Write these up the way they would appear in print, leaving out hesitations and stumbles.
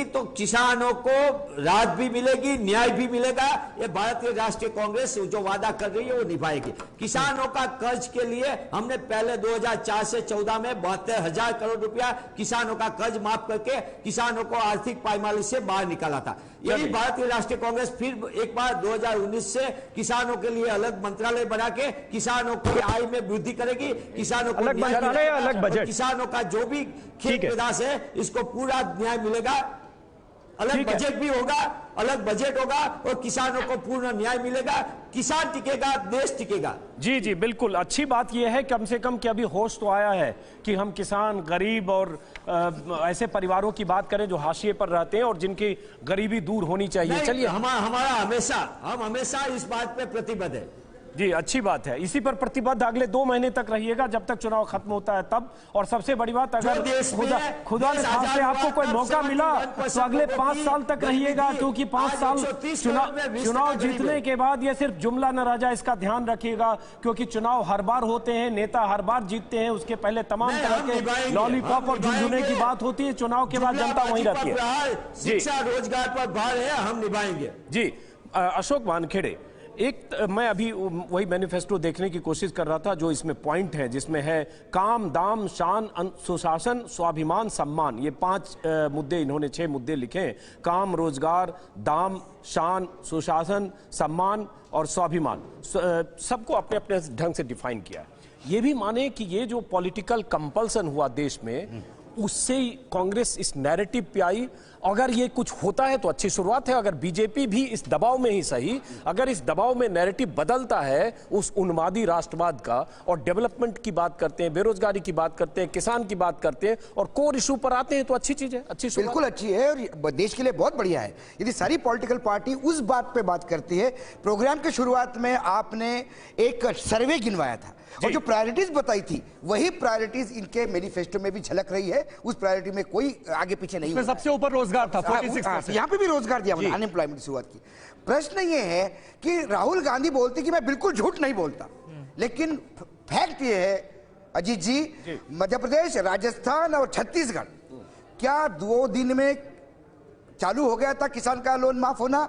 मिलेगी तो किसानों को राहत भी मिलेगी, न्याय भी मिलेगा। ये भारतीय राष्ट्रीय कांग्रेस जो वादा कर रही है वो निभाएगी। किसानों का कर्ज के लिए हमने पहले 2004 से 14 में 72,000 करोड़ रुपया किसानों का कर्ज माफ करके किसानों को आर्थिक पायमाली से बाहर निकाला था। यही भारतीय राष्ट्रीय कांग्रेस फिर एक बार 2019 से किसानों के लिए अलग मंत्रालय बना के किसानों की आय में वृद्धि करेगी, किसानों को अलग बजट, किसानों का जो भी खेत पैदाश है इसको पूरा न्याय मिलेगा। अलग बजट भी होगा, अलग बजट होगा और किसानों को पूर्ण न्याय मिलेगा। किसान टिकेगा, देश टिकेगा। जी जी बिल्कुल, अच्छी बात यह है कम से कम कि अभी होश तो आया है कि हम किसान, गरीब और ऐसे परिवारों की बात करें जो हाशिए पर रहते हैं और जिनकी गरीबी दूर होनी चाहिए। चलिए, हम हमेशा इस बात पे प्रतिबद्ध है। जी, अच्छी बात है। इसी पर प्रतिबद्ध अगले 2 महीने तक रहिएगा जब तक चुनाव खत्म होता है तब। और सबसे बड़ी बात, अगर खुदा ने खास से आपको कोई मौका मिला तो अगले 5 साल तक रहिएगा, क्योंकि 5 साल चुनाव जीतने के बाद ये सिर्फ जुमला न रह जाए, इसका ध्यान रखिएगा। क्योंकि चुनाव हर बार होते हैं, नेता हर बार जीतते हैं, उसके पहले तमाम तरह के लॉलीपॉप और झुनझुने की बात होती है। चुनाव के बाद जनता वहीं रहती है। शिक्षा, रोजगार पर भार है, हम निभाएंगे। जी, अशोक वानखेड़े, मैं अभी वही मैनिफेस्टो देखने की कोशिश कर रहा था जो इसमें पॉइंट है, जिसमें है काम, दाम, शान, सुशासन, स्वाभिमान, सम्मान। ये 5 मुद्दे, इन्होंने 6 मुद्दे लिखे हैं। काम, रोजगार, दाम, शान, सुशासन, सम्मान और स्वाभिमान, सबको अपने अपने ढंग से डिफाइन किया है। ये भी माने कि ये जो पॉलिटिकल कंपल्सन हुआ देश में, उससे कांग्रेस इस नैरेटिव पे आई। अगर ये कुछ होता है तो अच्छी शुरुआत है। अगर बीजेपी भी इस दबाव में ही सही, अगर इस दबाव में नैरेटिव बदलता है उस उन्मादी राष्ट्रवाद का, और डेवलपमेंट की बात करते हैं, बेरोजगारी की बात करते हैं, किसान की बात करते हैं और कोर इशू पर आते हैं, तो अच्छी चीज है, अच्छी शुरुआत। बिल्कुल अच्छी है और देश के लिए बहुत बढ़िया है यदि सारी पॉलिटिकल पार्टी उस बात पे बात करती है। प्रोग्राम की शुरुआत में आपने एक सर्वे गिनवाया था और जो प्रायोरिटीज बताई थी वही प्रायोरिटीज इनके मैनिफेस्टो में भी झलक रही है। उस प्रायोरिटी में कोई आगे पीछे नहीं है। सबसे ऊपर रोजगार था, 46%। यहाँ पे भी रोजगार दिया, अनएम्प्लॉयमेंट की शुरुआत की। प्रश्न ये है कि राहुल गांधी बोलते कि मैं बिल्कुल झूठ नहीं बोलता, लेकिन फैक्ट ये है अजीत जी, मध्य प्रदेश, राजस्थान और छत्तीसगढ़, क्या 2 दिन में चालू हो गया था किसान का लोन माफ होना?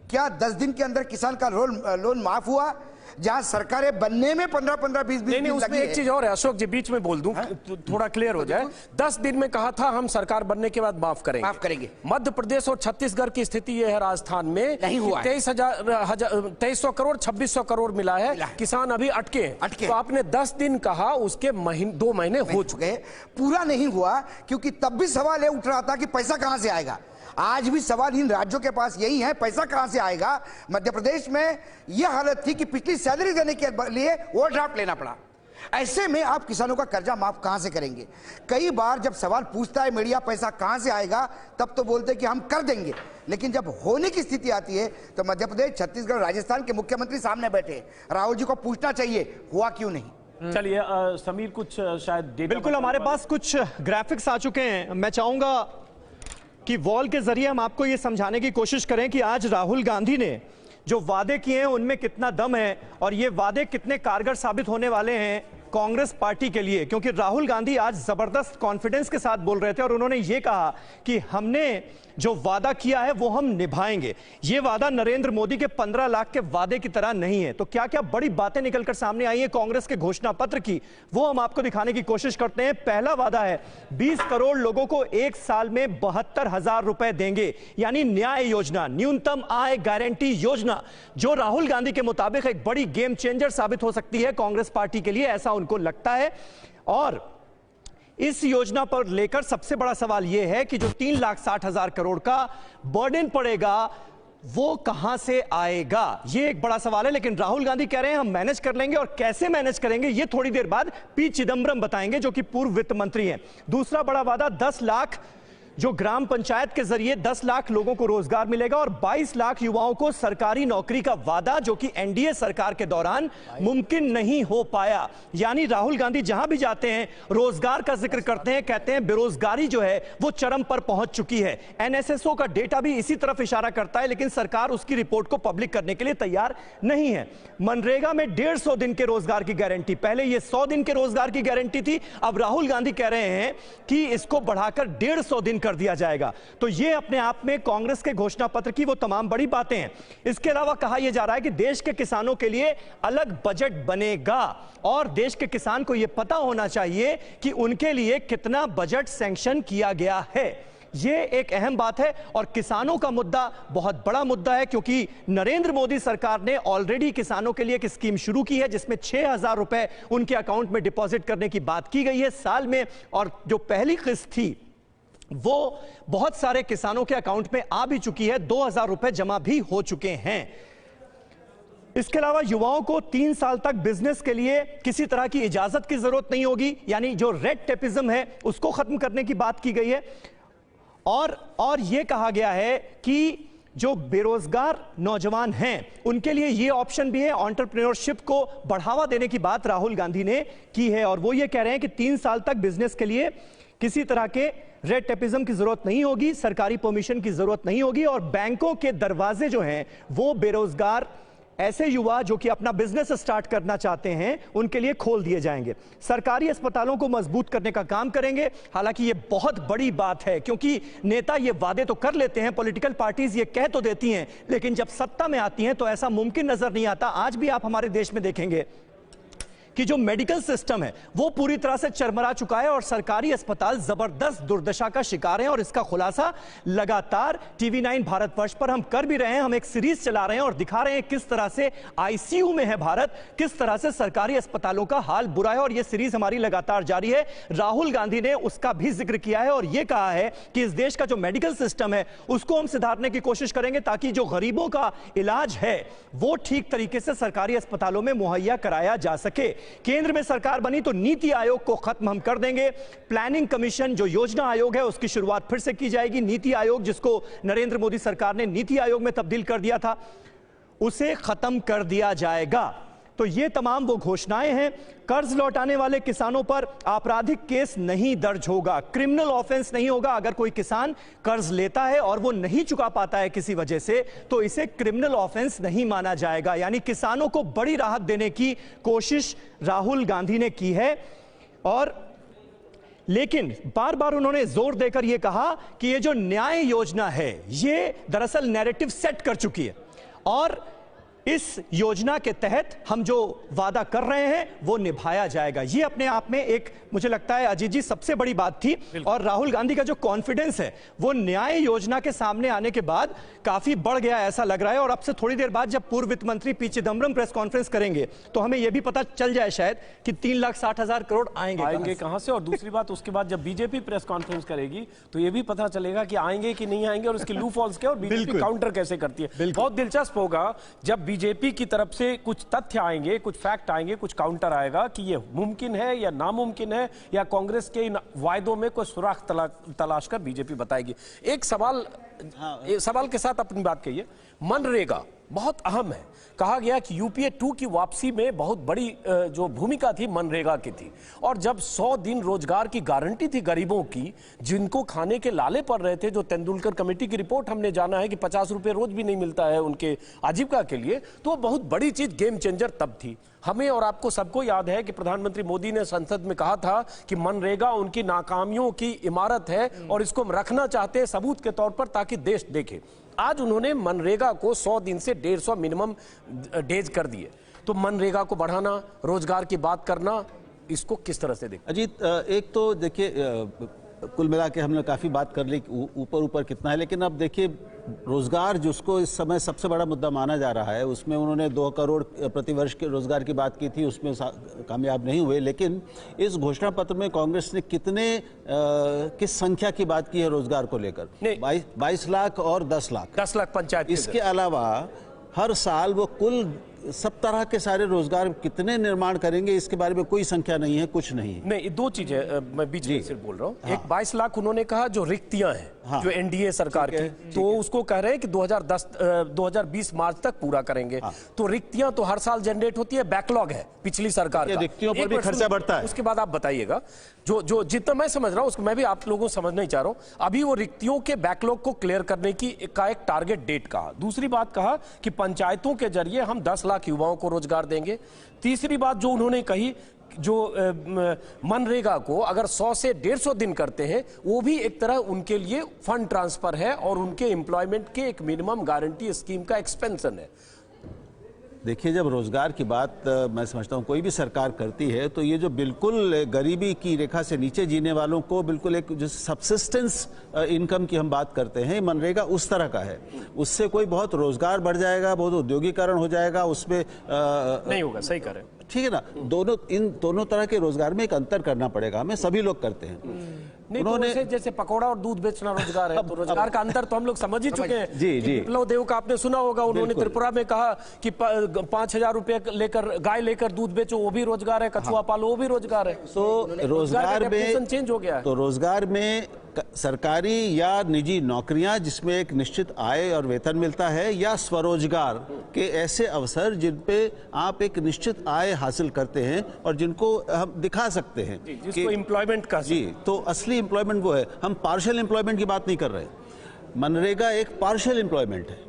क्या 10 दिन के अंदर किसान का लोन माफ हुआ? जहां सरकारें बनने में 15-15, 20 दिन उसमें एक चीज और है अशोक जी, बीच में बोल दूं तो थोड़ा क्लियर हो जाए। 10 दिन में कहा था हम सरकार बनने के बाद माफ करेंगे। मध्य प्रदेश और छत्तीसगढ़ की स्थिति यह है, राजस्थान में नहीं हुआ। 2300 करोड़ 2600 करोड़ मिला है, किसान अभी अटके। तो आपने 10 दिन कहा, उसके 2 महीने हो चुके, पूरा नहीं हुआ। क्योंकि तब भी सवाल उठ रहा था कि पैसा कहां से आएगा। आज भी सवाल इन राज्यों के पास यही है, पैसा कहां से आएगा। मध्य प्रदेश में यह हालत थी कि पिछली सैलरी देने के लिए ओवरड्राफ्ट लेना पड़ा। ऐसे में आप किसानों का कर्जा माफ कहां से करेंगे? कई बार जब सवाल पूछता है मीडिया पैसा कहां से आएगा, तब तो बोलते हैं कि हम कर देंगे, लेकिन जब होने की स्थिति आती है तो मध्य प्रदेश, छत्तीसगढ़, राजस्थान के मुख्यमंत्री सामने बैठे, राहुल जी को पूछना चाहिए हुआ क्यों नहीं। चलिए समीर, कुछ शायद बिल्कुल हमारे पास कुछ ग्राफिक्स आ चुके हैं। मैं चाहूंगा कि वॉल के जरिए हम आपको यह समझाने की कोशिश करें कि आज राहुल गांधी ने जो वादे किए हैं उनमें कितना दम है और ये वादे कितने कारगर साबित होने वाले हैं कांग्रेस पार्टी के लिए। क्योंकि राहुल गांधी आज जबरदस्त कॉन्फिडेंस के साथ बोल रहे थे और उन्होंने ये कहा कि हमने जो वादा किया है वो हम निभाएंगे। ये वादा नरेंद्र मोदी के 15 लाख के वादे की तरह नहीं है। तो क्या क्या बड़ी बातें निकलकर सामने आई हैं कांग्रेस के घोषणा पत्र की, वो हम आपको दिखाने की कोशिश करते हैं। पहला वादा है 20 करोड़ लोगों को 1 साल में 72,000 रुपए देंगे, यानी न्याय योजना, न्यूनतम आय गारंटी योजना, जो राहुल गांधी के मुताबिक एक बड़ी गेम चेंजर साबित हो सकती है कांग्रेस पार्टी के लिए, ऐसा उनको लगता है। और इस योजना पर लेकर सबसे बड़ा सवाल यह है कि जो 3,60,000 करोड़ का बर्डन पड़ेगा वो कहां से आएगा, ये एक बड़ा सवाल है। लेकिन राहुल गांधी कह रहे हैं हम मैनेज कर लेंगे, और कैसे मैनेज करेंगे ये थोड़ी देर बाद पी चिदंबरम बताएंगे, जो कि पूर्व वित्त मंत्री हैं। दूसरा बड़ा वादा 10 लाख जो ग्राम पंचायत के जरिए 10 लाख लोगों को रोजगार मिलेगा और 22 लाख युवाओं को सरकारी नौकरी का वादा, जो कि एनडीए सरकार के दौरान मुमकिन नहीं हो पाया। यानी राहुल गांधी जहां भी जाते हैं रोजगार का जिक्र करते हैं, कहते हैं बेरोजगारी जो है वो चरम पर पहुंच चुकी है। एनएसएसओ का डेटा भी इसी तरफ इशारा करता है, लेकिन सरकार उसकी रिपोर्ट को पब्लिक करने के लिए तैयार नहीं है। मनरेगा में 150 दिन के रोजगार की गारंटी, पहले यह 100 दिन के रोजगार की गारंटी थी, अब राहुल गांधी कह रहे हैं कि इसको बढ़ाकर 150 दिन कर दिया जाएगा। तो ये अपने आप में कांग्रेस के घोषणा पत्र की वो तमाम बड़ी बातें हैं। इसके अलावा कहा यह जा रहा है कि देश के किसानों के लिए अलग बजट बनेगा और देश के किसान को यह पता होना चाहिए कि उनके लिए कितना बजट सैंक्शन किया गया है। ये एक अहम बात है और किसानों का मुद्दा बहुत बड़ा मुद्दा है, क्योंकि नरेंद्र मोदी सरकार ने ऑलरेडी किसानों के लिए एक स्कीम शुरू की है जिसमें 6,000 रुपए उनके अकाउंट में डिपॉजिट करने की बात की गई है साल में, और जो पहली किस्त थी वो बहुत सारे किसानों के अकाउंट में आ भी चुकी है, 2,000 रुपए जमा भी हो चुके हैं। इसके अलावा युवाओं को 3 साल तक बिजनेस के लिए किसी तरह की इजाजत की जरूरत नहीं होगी, यानी जो रेड टेपिज्म है उसको खत्म करने की बात की गई है। और यह कहा गया है कि जो बेरोजगार नौजवान हैं उनके लिए यह ऑप्शन भी है, एंटरप्रेन्योरशिप को बढ़ावा देने की बात राहुल गांधी ने की है। और वो ये कह रहे हैं कि 3 साल तक बिजनेस के लिए किसी तरह के रेड टेपिज्म की जरूरत नहीं होगी, सरकारी परमिशन की जरूरत नहीं होगी, और बैंकों के दरवाजे जो हैं वो बेरोजगार ऐसे युवा जो कि अपना बिजनेस स्टार्ट करना चाहते हैं उनके लिए खोल दिए जाएंगे। सरकारी अस्पतालों को मजबूत करने का काम करेंगे। हालांकि यह बहुत बड़ी बात है, क्योंकि नेता ये वादे तो कर लेते हैं, पॉलिटिकल पार्टीज ये कह तो देती हैं, लेकिन जब सत्ता में आती हैं तो ऐसा मुमकिन नजर नहीं आता। आज भी आप हमारे देश में देखेंगे कि जो मेडिकल सिस्टम है वो पूरी तरह से चरमरा चुका है और सरकारी अस्पताल जबरदस्त दुर्दशा का शिकार हैं। और इसका खुलासा लगातार टीवी 9 भारतवर्ष पर हम कर भी रहे हैं। हम एक सीरीज चला रहे हैं और दिखा रहे हैं किस तरह से आईसीयू में है भारत, किस तरह से सरकारी अस्पतालों का हाल बुरा है, और यह सीरीज हमारी लगातार जारी है। राहुल गांधी ने उसका भी जिक्र किया है और यह कहा है कि इस देश का जो मेडिकल सिस्टम है उसको हम सुधारने की कोशिश करेंगे ताकि जो गरीबों का इलाज है वो ठीक तरीके से सरकारी अस्पतालों में मुहैया कराया जा सके। केंद्र में सरकार बनी तो नीति आयोग को खत्म हम कर देंगे। प्लानिंग कमीशन जो योजना आयोग है उसकी शुरुआत फिर से की जाएगी। नीति आयोग जिसको नरेंद्र मोदी सरकार ने नीति आयोग में तब्दील कर दिया था उसे खत्म कर दिया जाएगा। तो ये तमाम वो घोषणाएं हैं। कर्ज लौटाने वाले किसानों पर आपराधिक केस नहीं दर्ज होगा, क्रिमिनल ऑफेंस नहीं होगा। अगर कोई किसान कर्ज लेता है और वो नहीं चुका पाता है किसी वजह से तो इसे क्रिमिनल ऑफेंस नहीं माना जाएगा। यानी किसानों को बड़ी राहत देने की कोशिश राहुल गांधी ने की है। और लेकिन बार बार उन्होंने जोर देकर यह कहा कि ये जो न्याय योजना है ये दरअसल नैरेटिव सेट कर चुकी है और इस योजना के तहत हम जो वादा कर रहे हैं वो निभाया जाएगा। ये अपने आप में एक, मुझे लगता है अजीत जी, सबसे बड़ी बात थी। और राहुल गांधी का जो कॉन्फिडेंस है वो न्याय योजना के सामने आने के बाद काफी बढ़ गया ऐसा लग रहा है। और अब से थोड़ी देर बाद जब पूर्व वित्त मंत्री पी चिदम्बरम प्रेस कॉन्फ्रेंस करेंगे तो हमें यह भी पता चल जाए शायद कि 3,60,000 करोड़ आएंगे कहां से। और दूसरी बात, उसके बाद जब बीजेपी प्रेस कॉन्फ्रेंस करेगी तो यह भी पता चलेगा कि आएंगे कि नहीं आएंगे और उसकी लू फॉल्स क्या और बीजेपी काउंटर कैसे करती है। बहुत दिलचस्प होगा जब बीजेपी की तरफ से कुछ तथ्य आएंगे, कुछ फैक्ट आएंगे, कुछ काउंटर आएगा कि यह मुमकिन है या नामुमकिन है, या कांग्रेस के इन वायदों में कोई सुराख तलाश कर बीजेपी बताएगी। एक सवाल के साथ अपनी बात कहिए। मनरेगा बहुत अहम है। कहा गया कि यूपीए 2 की वापसी में बहुत बड़ी जो भूमिका थी मनरेगा की थी। और जब 100 दिन रोजगार की गारंटी थी गरीबों की, जिनको खाने के लाले पड़ रहे थे, जो तेंदुलकर कमेटी की रिपोर्ट हमने जाना है कि 50 रुपए रोज भी नहीं मिलता है उनके आजीविका के लिए, तो बहुत बड़ी चीज, गेम चेंजर तब थी। हमें और आपको सबको याद है कि प्रधानमंत्री मोदी ने संसद में कहा था कि मनरेगा उनकी नाकामियों की इमारत है और इसको हम रखना चाहते हैं सबूत के तौर पर ताकि देश देखे। आज उन्होंने मनरेगा को 100 दिन से 150 मिनिमम डेज कर दिए। तो मनरेगा को बढ़ाना, रोजगार की बात करना, इसको किस तरह से देखें? अजीत, एक तो देखिए कुल मिला के हमने काफ़ी बात कर ली ऊपर कितना है, लेकिन अब देखिए रोजगार जिसको इस समय सबसे बड़ा मुद्दा माना जा रहा है उसमें उन्होंने 2 करोड़ प्रतिवर्ष के रोजगार की बात की थी, उसमें कामयाब नहीं हुए। लेकिन इस घोषणा पत्र में कांग्रेस ने किस संख्या की बात की है रोजगार को लेकर? 22 लाख और 10 लाख 10 लाख पंचायत। इसके अलावा हर साल वो कुल सब तरह के सारे रोजगार कितने निर्माण करेंगे इसके बारे में कोई संख्या नहीं है, कुछ नहीं है। नहीं, 2 चीजें मैं बीच में सिर्फ बोल रहा हूँ। हाँ। एक 22 लाख उन्होंने कहा जो रिक्तियां हैं, हाँ, जो एनडीए सरकार की, तो उसको कह रहे हैं कि 2020 मार्च तक पूरा करेंगे। हाँ। तो रिक्तियां तो हर साल जनरेट होती है, बैकलॉग है पिछली सरकार का। रिक्तियों पर भी खर्चा बढ़ता है। उसके बाद आप बताइएगा, जो जितना मैं समझ रहा हूं उसको मैं भी आप लोगों को समझना ही चाह रहा हूं। अभी वो रिक्तियों के बैकलॉग को क्लियर करने की एक टारगेट डेट कहा। दूसरी बात कहा कि पंचायतों के जरिए हम 10 लाख युवाओं को रोजगार देंगे। तीसरी बात जो उन्होंने कही जो मनरेगा को अगर 100 से 150 दिन करते हैं, वो भी एक तरह उनके लिए फंड ट्रांसफर है और उनके एम्प्लॉयमेंट के एक मिनिमम गारंटी स्कीम का एक्सपेंशन है। देखिए, जब रोजगार की बात मैं समझता हूँ कोई भी सरकार करती है तो ये जो बिल्कुल गरीबी की रेखा से नीचे जीने वालों को बिल्कुल एक जो सबसिस्टेंस इनकम की हम बात करते हैं, मनरेगा उस तरह का है। उससे कोई बहुत रोजगार बढ़ जाएगा, बहुत उद्योगीकरण हो जाएगा, उसमें नहीं होगा। सही कह रहे हैं। ठीक है ना। इन दोनों तरह के रोजगार में एक अंतर करना पड़ेगा हमें, सभी लोग करते हैं। नहीं तो जैसे पकौड़ा और दूध बेचना रोजगार है, तो रोजगार का अंतर तो हम लोग समझ ही चुके हैं। जी जी। विप्लव देव का आपने सुना होगा, उन्होंने त्रिपुरा में कहा कि 5,000 रुपए लेकर गाय लेकर दूध बेचो, वो भी रोजगार है, कछुआ पालो, वो भी रोजगार है। तो रोजगार में चेंज हो गया है। तो रोजगार में सरकारी या निजी नौकरियां जिसमें एक निश्चित आय और वेतन मिलता है, या स्वरोजगार के ऐसे अवसर जिन पे आप एक निश्चित आय हासिल करते हैं और जिनको हम दिखा सकते हैं जिसको एम्प्लॉयमेंट का। जी, तो असली एम्प्लॉयमेंट वो है। हम पार्शियल एम्प्लॉयमेंट की बात नहीं कर रहे। मनरेगा एक पार्शियल एम्प्लॉयमेंट है,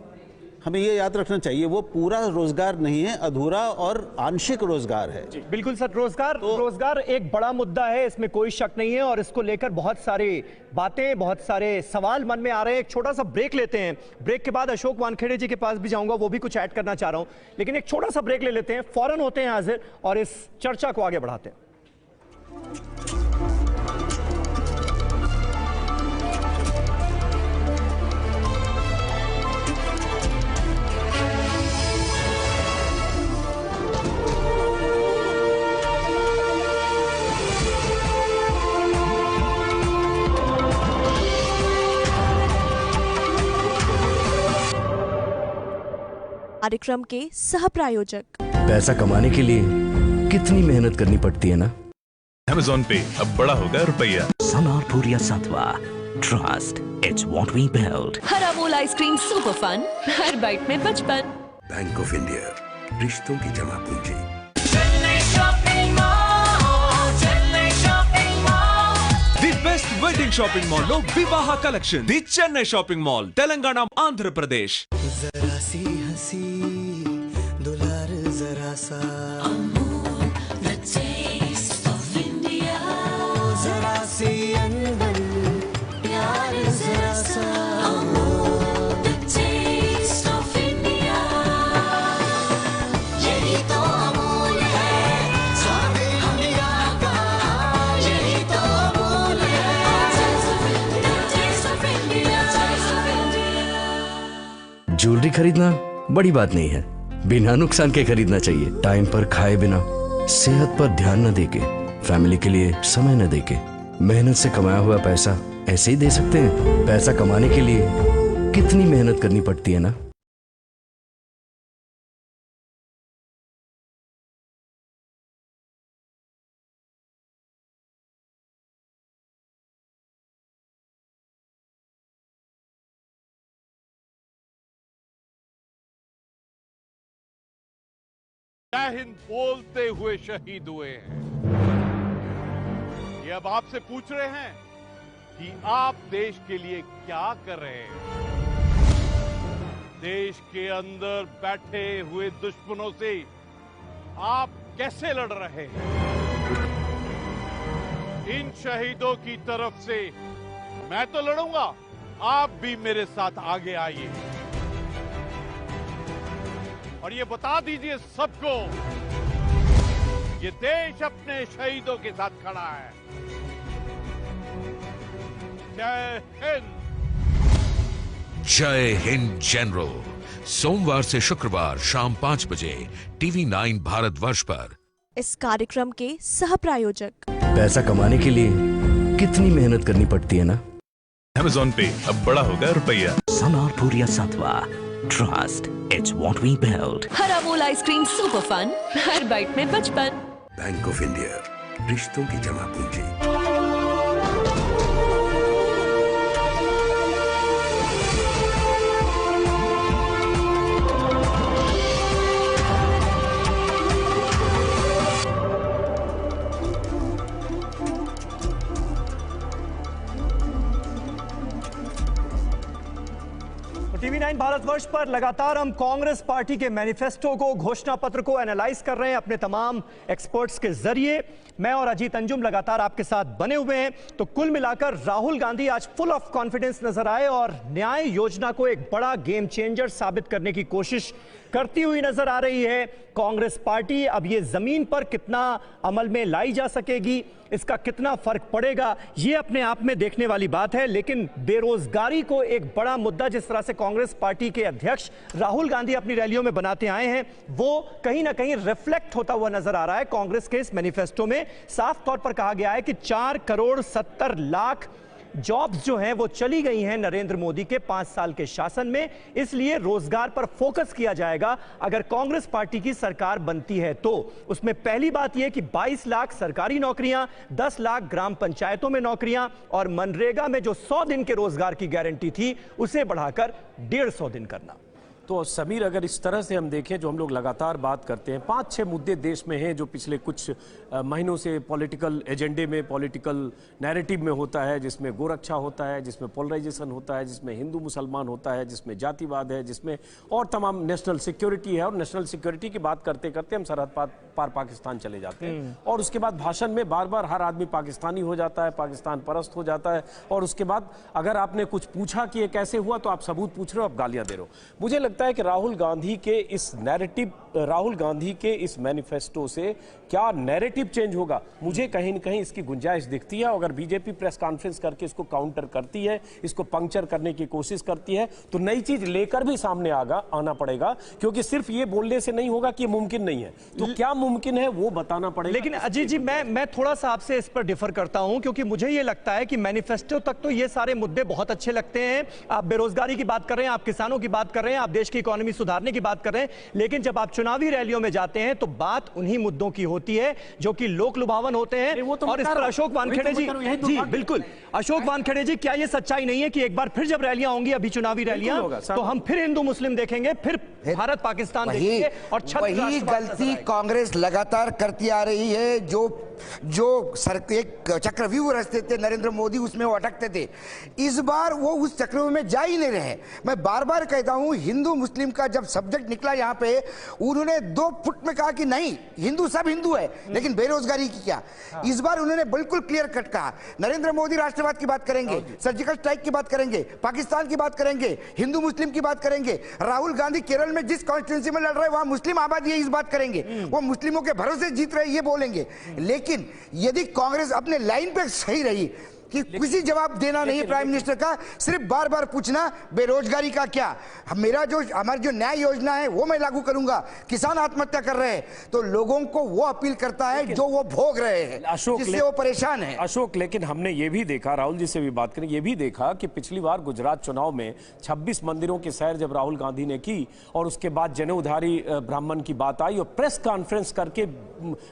हमें ये याद रखना चाहिए। वो पूरा रोजगार नहीं है, अधूरा और आंशिक रोजगार है। बिल्कुल सर, रोजगार एक बड़ा मुद्दा है, इसमें कोई शक नहीं है, और इसको लेकर बहुत सारी बातें, बहुत सारे सवाल मन में आ रहे हैं। एक छोटा सा ब्रेक लेते हैं, ब्रेक के बाद अशोक वानखेड़े जी के पास भी जाऊंगा, वो भी कुछ ऐड करना चाह रहा हूं, लेकिन एक छोटा सा ब्रेक ले लेते हैं, फौरन होते हैं हाजिर और इस चर्चा को आगे बढ़ाते हैं। कार्यक्रम के सह प्रायोजक। पैसा कमाने के लिए कितनी मेहनत करनी पड़ती है ना। Amazon पे अब बड़ा होगा रुपया। Sanarpuria Satwa. Trust. It's what we build. हर अमूल आइसक्रीम सुपर फन, हर बाइट में बचपन। बैंक ऑफ इंडिया, रिश्तों की जमा पूंजी। The best wedding shopping mall లో వివాహ collection, the Chennai shopping mall, Telangana, Andhra Pradesh. जरा सी हंसी दुलार जरा सा, जरा सी अनबन प्यार जरा सा, यही तो अमूल है स्वाद इंडिया का, यही तो अमूल है। ज्वेलरी खरीदना बड़ी बात नहीं है, बिना नुकसान के खरीदना चाहिए। टाइम पर खाए बिना, सेहत पर ध्यान न देके, फैमिली के लिए समय न देके, मेहनत से कमाया हुआ पैसा ऐसे ही दे सकते हैं। पैसा कमाने के लिए कितनी मेहनत करनी पड़ती है ना। जय हिंद बोलते हुए शहीद हुए हैं। ये अब आपसे पूछ रहे हैं कि आप देश के लिए क्या कर रहे हैं। देश के अंदर बैठे हुए दुश्मनों से आप कैसे लड़ रहे हैं। इन शहीदों की तरफ से मैं तो लड़ूंगा, आप भी मेरे साथ आगे आइए और ये बता दीजिए सबको, ये देश अपने शहीदों के साथ खड़ा है। जय हिंद। जय हिंद जनरल, सोमवार से शुक्रवार शाम 5 बजे टीवी 9 भारतवर्ष पर। इस कार्यक्रम के सह प्रायोजक। पैसा कमाने के लिए कितनी मेहनत करनी पड़ती है ना। Amazon पे अब बड़ा होगा रुपया। Sanarpuria Satwa. Trust. It's what we build. हर अमूल आइसक्रीम सुपर फन, हर बाइट में बचपन। बैंक ऑफ इंडिया, रिश्तों की जमा पूंजी। तो टीवी 9 भारतवर्ष पर लगातार हम कांग्रेस पार्टी के मैनिफेस्टो को, घोषणा पत्र को एनालाइज कर रहे हैं अपने तमाम एक्सपर्ट्स के जरिए। मैं और अजीत अंजुम लगातार आपके साथ बने हुए हैं। तो कुल मिलाकर राहुल गांधी आज फुल ऑफ कॉन्फिडेंस नजर आए और न्याय योजना को एक बड़ा गेम चेंजर साबित करने की कोशिश करती हुई नजर आ रही है कांग्रेस पार्टी। अब ये जमीन पर कितना अमल में लाई जा सकेगी, इसका कितना फर्क पड़ेगा, ये अपने आप में देखने वाली बात है। लेकिन बेरोजगारी को एक बड़ा मुद्दा जिस तरह से कांग्रेस पार्टी के अध्यक्ष राहुल गांधी अपनी रैलियों में बनाते आए हैं, वो कहीं ना कहीं रिफ्लेक्ट होता हुआ नजर आ रहा है कांग्रेस के इस मैनिफेस्टो में। साफ तौर पर कहा गया है कि 4,70,00,000 जॉब्स जो हैं वो चली गई हैं नरेंद्र मोदी के 5 साल के शासन में। इसलिए रोजगार पर फोकस किया जाएगा अगर कांग्रेस पार्टी की सरकार बनती है तो। उसमें पहली बात यह कि 22 लाख सरकारी नौकरियां, 10 लाख ग्राम पंचायतों में नौकरियां और मनरेगा में जो 100 दिन के रोजगार की गारंटी थी उसे बढ़ाकर 150 दिन करना। तो समीर, अगर इस तरह से हम देखें, जो हम लोग लगातार बात करते हैं, 5-6 मुद्दे देश में हैं जो पिछले कुछ महीनों से पॉलिटिकल एजेंडे में, पॉलिटिकल नैरेटिव में होता है, जिसमें गोरक्षा होता है, जिसमें पोलराइजेशन होता है, जिसमें हिंदू मुसलमान होता है, जिसमें जातिवाद है, जिसमें और तमाम नेशनल सिक्योरिटी है। और नेशनल सिक्योरिटी की बात करते करते हम सरहद पार पाकिस्तान चले जाते हैं और उसके बाद भाषण में बार बार हर आदमी पाकिस्तानी हो जाता है, पाकिस्तान परस्त हो जाता है। और उसके बाद अगर आपने कुछ पूछा कि ये कैसे हुआ तो आप सबूत पूछ रहे हो, आप गालियां दे रहे हो। मुझे लगता है कि राहुल गांधी के इस नैरेटिव, राहुल गांधी के इस मैनिफेस्टो से क्या नैरेटिव चेंज होगा, मुझे कहीं न कहीं इसकी गुंजाइश दिखती है। अगर बीजेपी प्रेस कॉन्फ्रेंस करके इसको काउंटर करती है, इसको पंक्चर करने की कोशिश करती है, तो नई चीज लेकर भी सामने आना पड़ेगा, क्योंकि सिर्फ ये बोलने से नहीं होगा कि मुमकिन नहीं है। तो क्या मुमकिन है वो बताना पड़ेगा। लेकिन अजीत जी, मैं थोड़ा सा आपसे इस पर डिफर करता हूं, क्योंकि मुझे ये लगता है कि मैनिफेस्टो तक तो ये सारे मुद्दे बहुत अच्छे लगते हैं। आप बेरोजगारी की बात कर रहे हैं, आप किसानों की बात कर रहे हैं, आप देश की इकोनॉमी सुधारने की बात कर रहे हैं, लेकिन जब आप चुनावी रैलियों में जाते हैं तो बात उन्हीं मुद्दों की होती है जो कि लोक लुभावन होते हैं। और इस पर अशोक वानखेड़े जी बिल्कुल, अशोक वानखेड़े जी, क्या ये सच्चाई नहीं है कि एक बार फिर जब रैलियां होंगी, अभी चुनावी रैलियां, तो हम फिर हिंदू मुस्लिम देखेंगे, फिर भारत पाकिस्तान देखेंगे और वही गलती कांग्रेस लगातार करती आ रही है। जो एक चक्रव्यूह रचते थे नरेंद्र मोदी, उसमें वो अटकते थे। इस बार वो उस चक्रव्यूह में जा ही नहीं रहे। मैं बार बार कहता हूं, हिंदू मुस्लिम का जब सब्जेक्ट निकला यहां पे, उन्होंने 2 फुट में कहा कि नहीं, हिंदू सब हिंदू है, लेकिन बेरोजगारी की क्या। इस बार उन्होंने बिल्कुल क्लियर कट कहा, नरेंद्र मोदी राष्ट्रवाद की बात करेंगे, सर्जिकल स्ट्राइक की बात करेंगे, पाकिस्तान की बात करेंगे, हिंदू मुस्लिम की बात करेंगे। राहुल गांधी केरल में जिस कॉन्स्टिट्यूंसी में लड़ रहे हैं वहां मुस्लिम आबादी है, इस बात करेंगे। वो मुस्लिमों के भरोसे जीत रहे, ये बोलेंगे। लेकिन यदि कांग्रेस अपने लाइन पे सही रही कि किसी जवाब देना नहीं प्राइम मिनिस्टर का, सिर्फ बार बार पूछना बेरोजगारी का क्या, हमारी जो न्याय योजना है वो मैं लागू करूंगा, किसान आत्महत्या कर रहे हैं, तो लोगों को वो अपील करता है जो वो भोग रहे हैं, जिससे वो परेशान है। अशोक, लेकिन हमने ये भी देखा, राहुल जी से भी बात करें, ये भी देखा कि पिछली बार गुजरात चुनाव में 26 मंदिरों की सैर जब राहुल गांधी ने की और उसके बाद जनेऊधारी ब्राह्मण की बात आई और प्रेस कॉन्फ्रेंस करके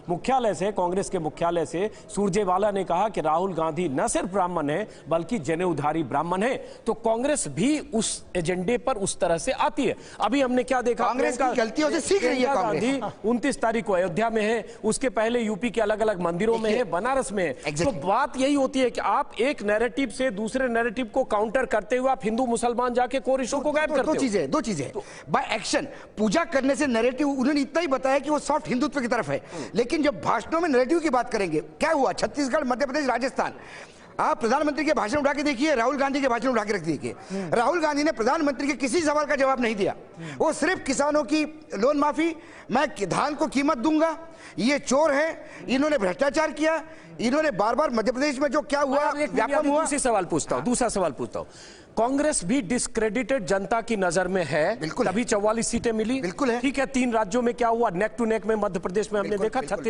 मुख्यालय से, कांग्रेस के मुख्यालय से सुरजेवाला ने कहा कि राहुल गांधी न सिर्फ ब्राह्मण है बल्कि जनेऊधारी ब्राह्मण है। तो कांग्रेस भी उस एजेंडे पर उस तरह से आती है। अभी हमने क्या देखा, कांग्रेस की गलतियों से सीख रही है कांग्रेस। 29 तारीख को अयोध्या में है, उसके पहले यूपी के अलग अलग मंदिरों में है, बनारस में है। तो बात यही होती है कि आप एक नैरेटिव से दूसरे नैरेटिव को काउंटर करते हुए आप हिंदू मुसलमान जाके कोर इशू को गायब करते हो। दो चीजें बाय एक्शन। पूजा करने से नैरेटिव उन्होंने इतना ही बताया कि वो सॉफ्ट हिंदुत्व की तरफ है, लेकिन जब भाषणों में नैरेटिव की बात करेंगे, क्या हुआ छत्तीसगढ़, मध्य प्रदेश, राजस्थान, आप प्रधानमंत्री के भाषण उठा के देखिए, राहुल गांधी के भाषण उठा के रख देखिए। राहुल गांधी ने प्रधानमंत्री के किसी सवाल का जवाब नहीं दिया। वो सिर्फ किसानों की लोन माफी, मैं धान को कीमत दूंगा, ये चोर है, इन्होंने भ्रष्टाचार किया, इन्होंने बार बार मध्य प्रदेश में जो क्या हुआ व्यापक हुआ। दूसरा सवाल पूछता हूं, कांग्रेस भी डिस्क्रेडिटेड जनता की नजर में है, बिल्कुल तभी 44 सीटें मिली, बिल्कुल है। ठीक है, 3 राज्यों में क्या हुआ, नेक टू नेक में मध्य प्रदेश में हमने देखा, छत्तीसगढ़